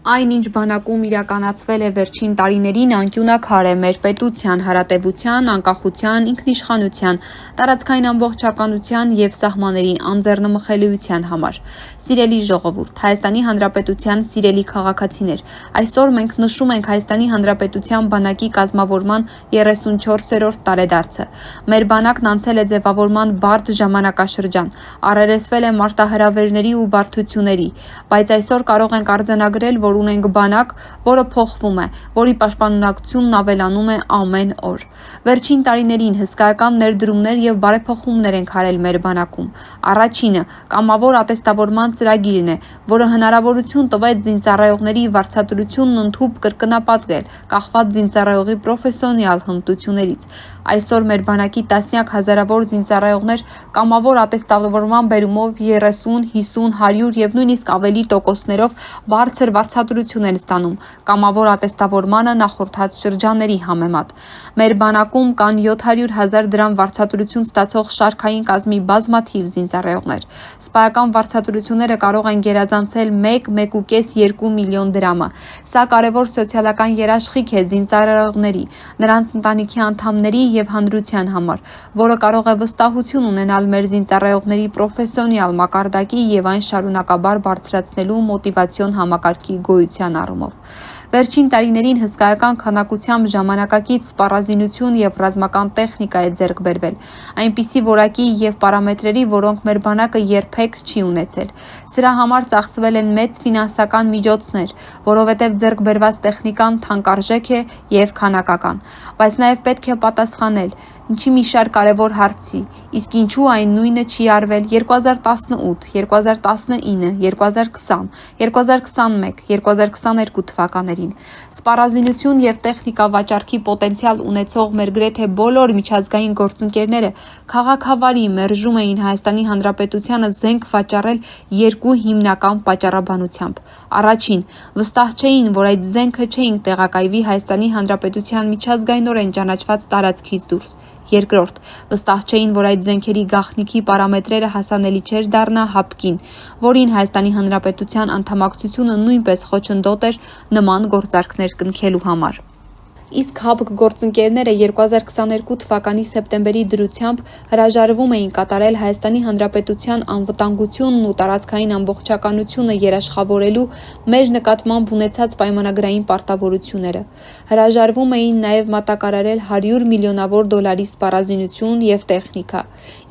Այն, ինչ բանակում իրականացվել է վերջին տարիներին, անկյունաքար է մեր պետության, հարատևության, անկախության, ինքնիշխանության, տարածքային ամբողջականության և սահմանների անձեռնմխելիության համար։ Սիրելի ժողովուրդ, Հայաստանի Հանրապետության սիրելի քաղաքացիներ, այսօր մենք նշում ենք Հայաստանի Հանրապետության բանակի կազմավորման 34-րդ տարեդարձը։ Մեր բանակն անցել է ձևավորման բարդ ժամանակաշրջան, առերեսվել է մարտահրավերների ու բարդությունների, բայց այսօր կարող ենք արձանագրել, որ ունենք բանակ, որը փոխվում է, որի պաշտպանունակությունն ավելանում է ամեն օր։ Վերջին տարիներին հսկայական ներդրումներ և բարեփոխումներ ենք արել մեր բանակում։ Առաջինը կամավոր ատեստավորման ծրագիրն է, որը հնարավորություն տվեց զինծառայողների վարձատրությունն ընդհուպ կրկնապատկել, կախված զինծառայողի պրոֆեսիոնալ հմտություններից։ Այսօր մեր բանակի տասնյակ հազարավոր զինծառայողներ կամավոր ատեստավորման բերումով 30, 50, 100 և նույնիսկ ավելի տոկոսներով բարձր վարձատրություն են ստանում կամավոր ատեստավորմանը նախորդած շրջանների համեմատ։ Մեր բանակում կան 700,000 դրամ վարձատրություն ստացող շարքային կազմի բազմաթիվ զինծառայողներ։ Սպայական վարձատրությունները կարող են գերազանցել 1-1.5-2 միլիոն դրամը։ Սա կարևոր սոցիալական երաշխիք է զինծառայողների, նրանց ընտանիքի անդամների և հանրության համար, որը կարող է վստահություն ունենալ մեր զինծառայողների պրոֆեսիոնալ մակարդակի և այն շարունակաբար բարձրացնելու մոտիվացիոն համակարգի գոյության առումով։ Վերջին տարիներին հսկայական քանակությամբ ժամանակակից սպառազինություն և ռազմական տեխնիկա է ձեռք բերվել, այնպիսի որակի և պարամետրերի, որոնք մեր բանակը երբեք չի ունեցել։ Սրա համար ծախսվել են մեծ ֆինանսական միջոցներ, որովհետև ձեռք բերված տեխնիկան թանկարժեք է և քանակական։ Բայց նաև պետք է պատասխանել մի շարք կարևոր հարցի, իսկ ինչու այն նույնը չի արվել 2018, 2019, 2020, 2021, 2022 թվականներին։ Սպառազինություն և տեխնիկա վաճառքի պոտենցիալ ունեցող մեր գրեթե բոլոր միջազգային գործընկերները քաղաքավարի մերժում էին Հայաստանի Հանրապետությանը զենք վաճառել երկու հիմնական պատճառաբանությամբ։ Առաջին, վստահ չէին, որ այդ զենքը չէին տեղակայվի Հայաստանի Հանրապետության միջազգայնորեն ճանաչված տարածքից դուրս։ Երկրորդ, վստահ չէին, որ այդ զենքերի գաղտնիքի պարամետրերը հասանելի չէր դառնա ՀԱՊԿ-ին, որին Հայաստանի Հանրապետության անդամակցությունը նույնպես խոչընդոտ էր նման գործարքներ կնքելու համար։ Իսկ ՀԱՊԿ գործընկերները 2022 թվականի սեպտեմբերի դրությամբ հրաժարվում էին կատարել Հայաստանի Հանրապետության անվտանգությունն ու տարածքային ամբողջականությունը երաշխավորելու մեր նկատմամբ ունեցած պայմանագրային պարտավորությունները։ Հրաժարվում էին նաև մատակարարել 100 միլիոնավոր դոլարի սպառազինություն և տեխնիկա,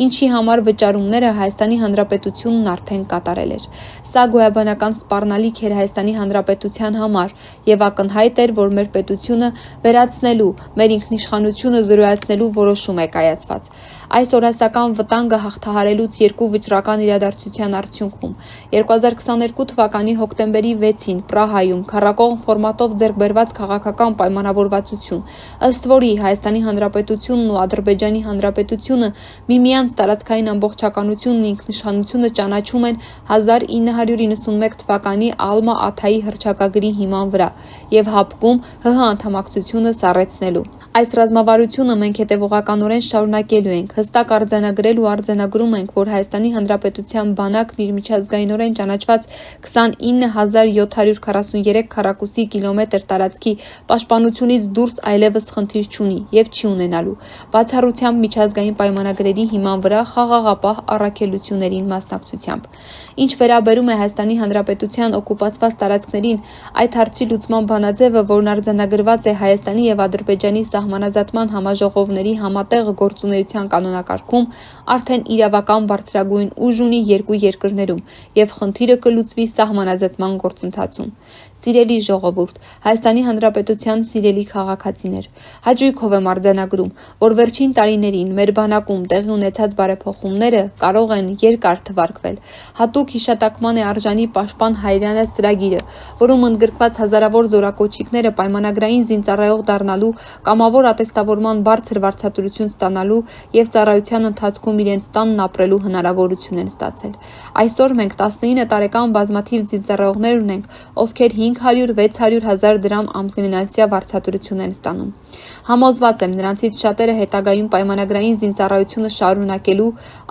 ինչի համար վճարումները Հայաստանի Հանրապետությունն արդեն կատարել էր։ Սա գոյաբանական սպառնալիք էր Հայաստանի Հանրապետության համար և ակնհայտ էր, որ մեր պետությունը վերացնելու, մեր ինքնիշխանությունը զրոյացնելու որոշում է կայացված։ Այս օրասական վտանգը հաղթահարելուց երկու վճռական իրադարձության արդյունքում 2022 թվականի հոկտեմբերի 6-ին Պրահայում քառակողմ ֆորմատով ձեռք բերված քաղաքական պայմանավորվածություն, ըստ որի Հայաստանի Հանրապետությունն ու Ադրբեջանի Հանրապետությունը միմյանց տարածքային ամբողջականությունն ու ինքնիշխանությունը ճանաչում են 1991 թվականի Ալմա-Աթայի հռչակագրի հիման վրա և ՀԱՊԿ-ում ՀՀ անդամակցությունը սառեցնելու։ Այս ռազմավարությունը մենք հետևողականորեն շարունակելու ենք, հստակ արձանագրել ու արձանագրում ենք, որ Հայաստանի Հանրապետության բանակն իր միջազգայնորեն ճանաչված 29743 քառակուսի կիլոմետր տարածքի պաշտպանությունից դուրս այլևս խնդիր չունի և չի ունենալու, բացառությամբ միջազգային պայմանագրերի հիման վրա խաղաղապահ առաքելություններին մասնակցությամբ։ Ինչ վերաբերում է Հայաստանի Հանրապետության օկուպացված տարածքներին, այդ հարցի լուծման բանաձևը, որն արձանագրված է Հայաստանի և Ադրբեջանի սահմանազատման համաժողովների համատեղ գործունեության կանոնակարգում, արդեն իրավական բարձրագույն ուժ ունի երկու երկրներում և խնդիրը կլուծվի սահմանազատման գործընթացում։ Սիրելի ժողովուրդ, Հայաստանի Հանրապետության սիրելի քաղաքացիներ, հաճույքով եմ արձանագրում, որ վերջին տարիներին մեր բանակում տեղի ունեցած բարեփոխումները կարող են երկար թվարկվել։ Հատուկ հիշատակման է արժանի Պաշտպան Հայրենաց ծրագիրը, որում ընդգրկված հազարավոր զորակոչիկները պայմանագրային զինծառայող դառնալու, կամավոր ատեստավորման բարձր վարձատրություն ստանալու և ծառայության ընթացքում իրենց տանն ապրելու հնարավորություն են ստացել։ Այսօր մենք 19 տարեկան բազմաթիվ զինծառայողներ ունենք, ովքեր 500-600 հազար դրամ ամսնիմենացիա վարձատրություն են ստանում։ Համոզված եմ, նրանցից շատերը հետագայում պայմանագրային զինծառայությունը շարունակելու,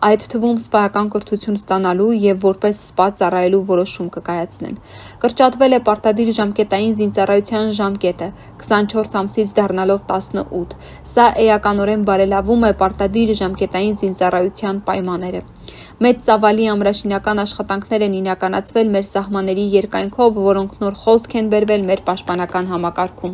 այդ թվում սպայական կրթություն ստանալու եւ որպես սպա ծառայելու որոշում կկայացնեն։ Կրճատվել է պարտադիր ժամկետային զինծառայության ժամկետը 24 ամսից դառնալով 18։ Սա էականորեն բարելավում է պարտադիր ժամկետային զինծառայության պայմանները։ Մեծ ծավալի ամրաշինական աշխատանքներ են իրականացվել մեր սահմանների երկայնքով, որոնք նոր խոսք են բերվել մեր պաշտպանական համակարգում։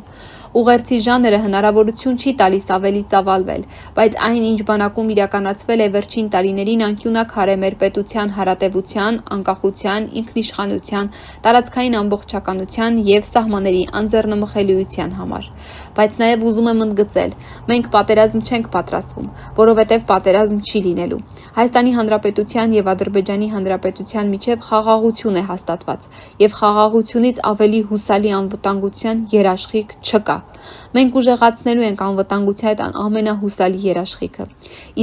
Ուղերձի ժանրը հնարավորություն չի տալիս ավելի ծավալվել, բայց այն, ինչ բանակում իրականացվել է վերջին տարիներին, անկյունաքար է մեր պետության հարատևության, անկախության, ինքնիշխանության, տարածքային ամբողջականության եւ սահմանների անձեռնմխելիության համար։ Բայց նաեւ ուզում եմ ընդգծել, մենք պատերազմ չենք պատրաստվում, որովհետեւ պատերազմ չի լինելու։ Հայաստանի Հանրապետության եւ Ադրբեջանի Հանրապետության միջև խաղաղություն է հաստատված, եւ խաղաղությունից ավելի հուսալի անվտանգության երաշխիք չկա։ Մենք ուժեղացնելու ենք անվտանգության ամենահուսալի երաշխիքը։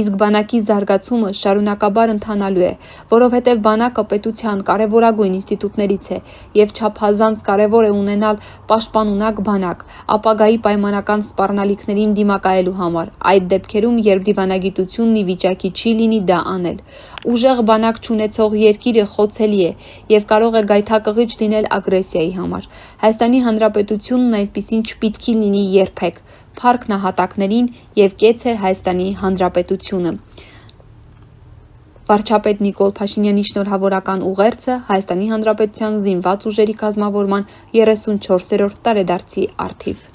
Իսկ բանակի զարգացումը շարունակաբար ընթանալու է, որովհետև բանակը պետության կարևորագույն ինստիտուտներից է եւ չափազանց կարևոր է ունենալ պաշտպանունակ բանակ, ապագայի պայմանական սպառնալիքներին դիմակայելու համար, այդ դեպքերում, երբ դիվանագիտությունն ի վիճակի չի լինի դա անել։ Ուժեղ բանակ չունեցող երկիրը խոցելի է եւ կարող է գայթակղիչ լինել ագրեսիայի համար։ Հայաստանի Հանրապետությունն այդպիսին չպիտի լինի երբեք, փառք նահատակներին եւ կեց է Հայաստանի Հանրապետությունը։ Վարչապետ Նիկոլ Փաշինյանի շնորհավորական ուղերձը Հայաստանի Հանրապետության զինված ուժերի կազմավորման 34-րդ տարեդարձի առթիվ։